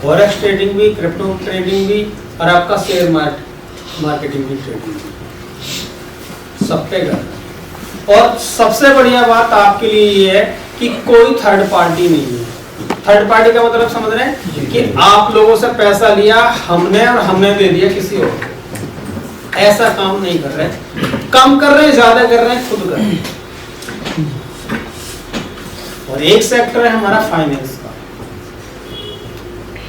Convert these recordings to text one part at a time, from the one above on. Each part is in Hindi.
फॉरेक्स ट्रेडिंग भी, क्रिप्टो ट्रेडिंग भी और आपका शेयर मार्केटिंग की ट्रेडिंग भी, सब पे कर। और सबसे बढ़िया बात आपके लिए ये है कि कोई थर्ड पार्टी नहीं है। थर्ड पार्टी का मतलब समझ रहे हैं कि आप लोगों से पैसा लिया हमने और हमने दे दिया किसी और को, ऐसा काम नहीं कर रहे। कम कर रहे हैं, ज्यादा कर रहे हैं, खुद कर रहे हैं। और एक सेक्टर है हमारा फाइनेंस का।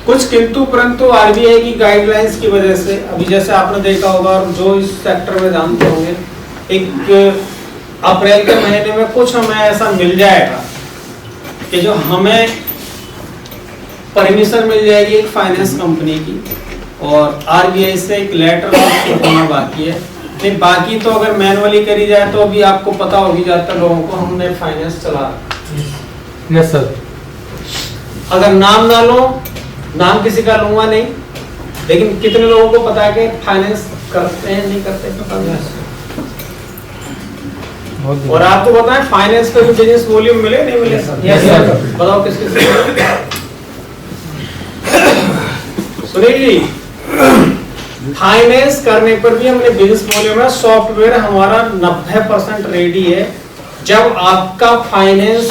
कुछ किंतु परंतु आरबीआई की गाइडलाइंस की वजह से, अभी जैसे आपने देखा होगा और जो इस सेक्टर में जानते होंगे, एक अप्रैल के महीने में कुछ हमें ऐसा मिल जाएगा कि जो हमें परमिशन मिल जाएगी एक फाइनेंस कंपनी की, और आरबीआई से एक लेटर होना बाकी है। नहीं, बाकी तो अगर मैनुअली करी जाए तो अभी आपको पता होगी ज्यादातर लोगों को, हमने फाइनेंस चला रखा। Yes sir. अगर नाम ना लो, नाम किसी का लूंगा नहीं, लेकिन कितने लोगों को पता है कि फाइनेंस करते हैं नहीं करते, पता नहीं। और आपको पता है फाइनेंस पे भी बिजनेस वॉल्यूम मिले नहीं मिले? Yes sir. बताओ किस किस सुनील जी, फाइनेंस करने पर भी हमने बिजनेस वॉल्यूम में सॉफ्टवेयर हमारा 90% रेडी है। जब आपका फाइनेंस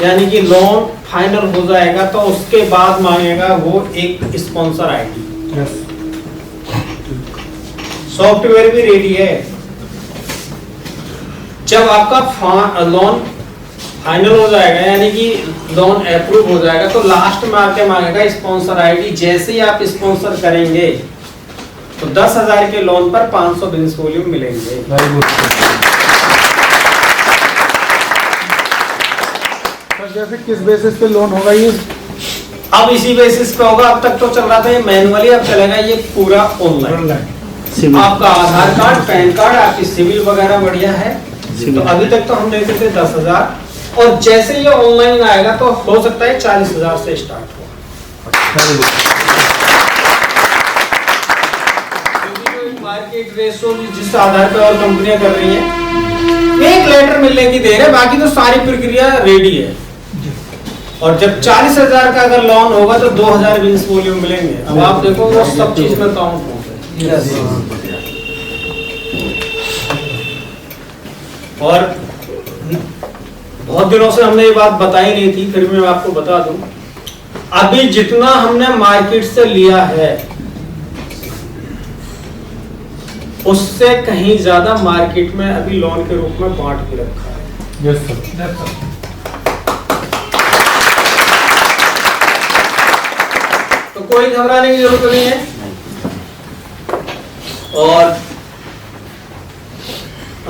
यानी कि लोन फाइनल हो जाएगा तो उसके बाद मांगेगा वो एक स्पॉन्सर आईडी। सॉफ्टवेयर भी रेडी है। जब आपका लोन फाइनल हो जाएगा यानी कि लोन अप्रूव हो जाएगा तो लास्ट में आके मांगेगा स्पॉन्सर आईडी। जैसे ही आप स्पॉन्सर करेंगे तो 10,000 के लोन पर 500 बिजनेस वॉल्यूम मिलेंगे। जैसे किस बेसिस पे लोन होगा ये? अब इसी बेसिस पे होगा। अब तक तो चल रहा था ये मैनुअली, अब चलेगा ये पूरा ऑनलाइन। आपका आधार कार्ड, पैन कार्ड, आपकी सिविल वगैरह बढ़िया है। तो अभी तक तो हम देते थे 10,000, और जैसे ये ऑनलाइन आएगा तो हो सकता है 40,000 से स्टार्ट हो। मार्केट रेशो जिस आधार पर और कंपनियां कर रही हैं, एक लेटर मिलने की देर है, बाकी तो सारी प्रक्रिया रेडी है। और जब 40,000 का अगर लोन होगा तो 2,000 बिजनेस वॉल्यूम मिलेंगे। अब आप देखो वो सब चीज में काउंट होगा। और बहुत दिनों से हमने ये बात बताई नहीं थी, फिर मैं आपको बता दूं। अभी जितना हमने मार्केट से लिया है उससे कहीं ज्यादा मार्केट में अभी लोन के रूप में बांट के रखा है। Yes sir. तो कोई घबराने की जरूरत नहीं है। और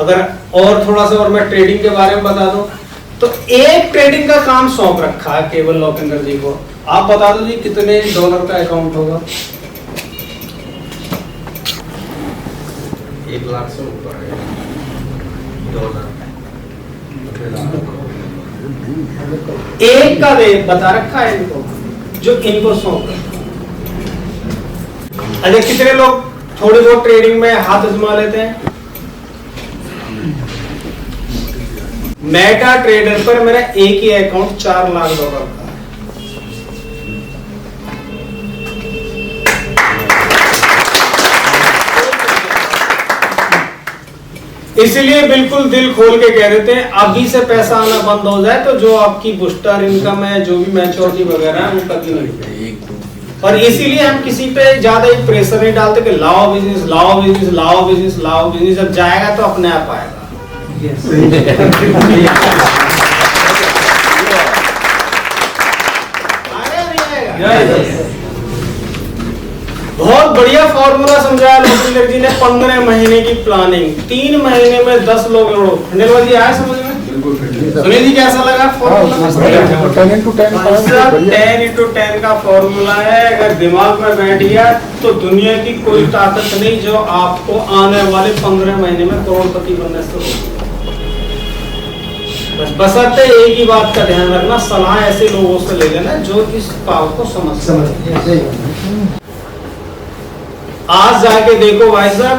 अगर और थोड़ा सा और मैं ट्रेडिंग के बारे में बता दूं तो एक ट्रेडिंग का काम सौंप रखा है केवल लॉकेंदर जी को। आप बता दो जी कितने डॉलर का अकाउंट होगा? 1 लाख से ऊपर है डॉलर। एक का रेट बता रखा है इनको, जो इनको सौंप रखा। अरे कितने लोग थोड़ी बहुत ट्रेडिंग में हाथ आजमा लेते हैं? मेटा ट्रेडर पर मेरा एक ही अकाउंट 4 लाख डॉलर का है। इसीलिए बिल्कुल दिल खोल के कह देते हैं अभी से पैसा आना बंद हो जाए तो जो आपकी बूस्टर इनकम है, जो भी मैच्योरिटी वगैरह है, वो कभी नहीं। और इसीलिए हम किसी पे ज्यादा ही प्रेशर नहीं डालते कि लाओ बिजनेस, लाओ बिजनेस, लाओ बिजनेस, लाओ बिजनेस। जब जाएगा तो अपने आप आएगा। बहुत बढ़िया फॉर्मूला समझाया लोकेंद्र जी ने। 15 महीने की प्लानिंग, 3 महीने में 10 लोग जोड़ो। खंडेलवाल जी आया समझ में? सुनील जी कैसा लगा फॉर्मूला? 10x10 का फॉर्मूला है। अगर दिमाग में बैठ गया तो दुनिया की कोई ताकत नहीं जो आपको आने वाले 15 महीने में करोड़पति बनने से रोके। बशर्ते एक ही बात का ध्यान रखना, सलाह ऐसे लोगों से ले लेना जो इस पावर को समझते हैं। आज जाके देखो भाई साहब,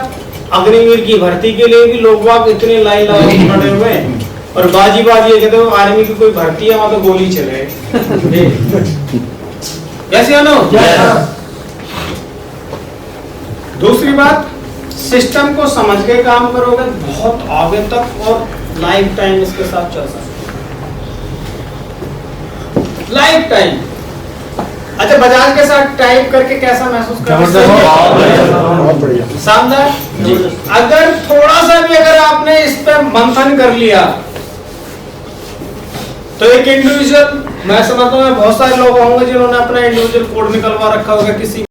अग्निवीर की भर्ती के लिए भी लोग बाग इतने लाइन लगा खड़े हुए हैं, और बाजी ये कहते हो आर्मी की कोई भर्ती है वहां तो गोली चले। यस या नो? Yes. दूसरी बात, सिस्टम को समझ के काम करोगे बहुत आगे तक और लाइफ टाइम इसके साथ चल सकते, लाइफ टाइम। अच्छा, बजाज के साथ टाइप करके कैसा महसूस कर रहे हो? बहुत बढ़िया। शानदार। अगर थोड़ा सा भी अगर आपने इस पे मंथन कर लिया तो एक इंडिविजुअल, मैं समझता हूँ बहुत सारे लोग होंगे जिन्होंने अपना इंडिविजुअल कोड निकलवा रखा होगा किसी